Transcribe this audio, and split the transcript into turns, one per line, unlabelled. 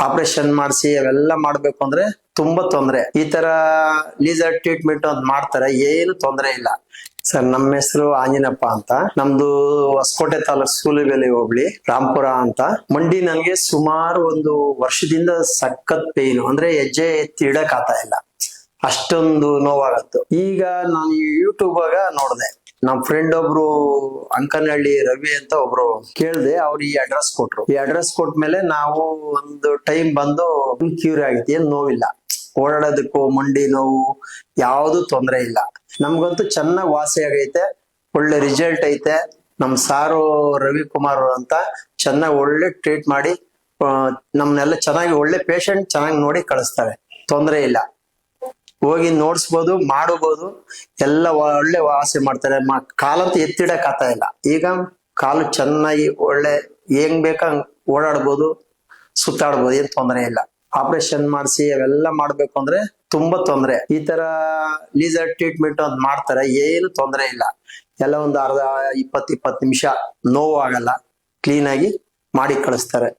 Operation ಮಾಡಿಸಿ ಅವೆಲ್ಲ ಮಾಡ್ಬೇಕು ಅಂದ್ರೆ ತುಂಬಾ ತೊಂದ್ರೆ. ಈ ತರ ಲೀಸರ್ ಟ್ರೀಟ್ಮೆಂಟ್ ಅಂತ ಮಾಡ್ತಾರೆ, ಏನು ತೊಂದ್ರೆ ಇಲ್ಲ ಸರ್. ನಮ್ಮ ಹೆಸರು ಆಂಜಿನಪ್ಪ ಅಂತ, ನಮ್ದು ಹೊಸಕೋಟೆ ತಾಲೂಕ್ ಸೂಲಿಬೆಲೆ ಹೋಬಳಿ ರಾಂಪುರ ಅಂತ. ಮಂಡಿ ನನ್ಗೆ ಸುಮಾರು ಒಂದು ವರ್ಷದಿಂದ ಸಖತ್ ಪೇನ್, ಅಂದ್ರೆ ಹೆಜ್ಜೆ ಎತ್ತಿ ಇಡಕ್ ಆಗ್ತಾ ಇಲ್ಲ, ಅಷ್ಟೊಂದು ನೋವಾಗತ್ತು. ಈಗ ನಾನು ಯೂಟ್ಯೂಬ್ ಆಗ ನೋಡ್ದೆ, ನಮ್ ಫ್ರೆಂಡ್ ಒಬ್ರು ಅಂಕನಹಳ್ಳಿ ರವಿ ಅಂತ ಒಬ್ರು ಕೇಳ್ದೆ, ಅವ್ರು ಈ ಅಡ್ರೆಸ್ ಕೊಟ್ರು. ಈ ಅಡ್ರೆಸ್ ಕೊಟ್ಮೇಲೆ ನಾವು ಒಂದು ಟೈಮ್ ಬಂದು ಕ್ಯೂರ್ ಆಗಿತ್ತು, ಏನ್ ನೋವಿಲ್ಲ, ಓಡಾಡೋದಕ್ಕೂ ಮಂಡಿ ನೋವು ಯಾವ್ದು ತೊಂದ್ರೆ ಇಲ್ಲ. ನಮ್ಗಂತೂ ಚೆನ್ನಾಗ್ ವಾಸಿ ಆಗೈತೆ, ಒಳ್ಳೆ ರಿಸಲ್ಟ್ ಐತೆ. ನಮ್ ಸಾರು ರವಿಕುಮಾರ್ ಅಂತ ಚೆನ್ನಾಗ್ ಒಳ್ಳೆ ಟ್ರೀಟ್ ಮಾಡಿ ನಮ್ನೆಲ್ಲ ಚೆನ್ನಾಗಿ ಒಳ್ಳೆ ಪೇಷಂಟ್ ಚೆನ್ನಾಗಿ ನೋಡಿ ಕಳಿಸ್ತಾರೆ, ತೊಂದ್ರೆ ಇಲ್ಲ. ಹೋಗಿ ನೋಡ್ಸ್ಬೋದು, ಮಾಡಬಹುದು, ಎಲ್ಲ ಒಳ್ಳೆ ವಾಸಿ ಮಾಡ್ತಾರೆ. ಕಾಲಂತೂ ಎತ್ತಿಡಕ್ ಆಗ್ತಾ ಇಲ್ಲ, ಈಗ ಕಾಲು ಚೆನ್ನಾಗಿ ಒಳ್ಳೆ ಹೆಂಗ್ ಬೇಕಂಗ್ ಓಡಾಡ್ಬೋದು, ಸುತ್ತಾಡ್ಬೋದು, ಏನ್ ತೊಂದರೆ ಇಲ್ಲ. ಆಪರೇಷನ್ ಮಾಡಿಸಿ ಅವೆಲ್ಲ ಮಾಡ್ಬೇಕು ಅಂದ್ರೆ ತುಂಬಾ ತೊಂದ್ರೆ. ಈ ತರ ಲೀಸರ್ ಟ್ರೀಟ್ಮೆಂಟ್ ಅಂತ ಮಾಡ್ತಾರೆ, ಏನು ತೊಂದರೆ ಇಲ್ಲ. ಎಲ್ಲ ಒಂದು ಅರ್ಧ 20 ನಿಮಿಷ ನೋವು ಆಗಲ್ಲ, ಕ್ಲೀನ್ ಆಗಿ ಮಾಡಿ ಕಳಿಸ್ತಾರೆ.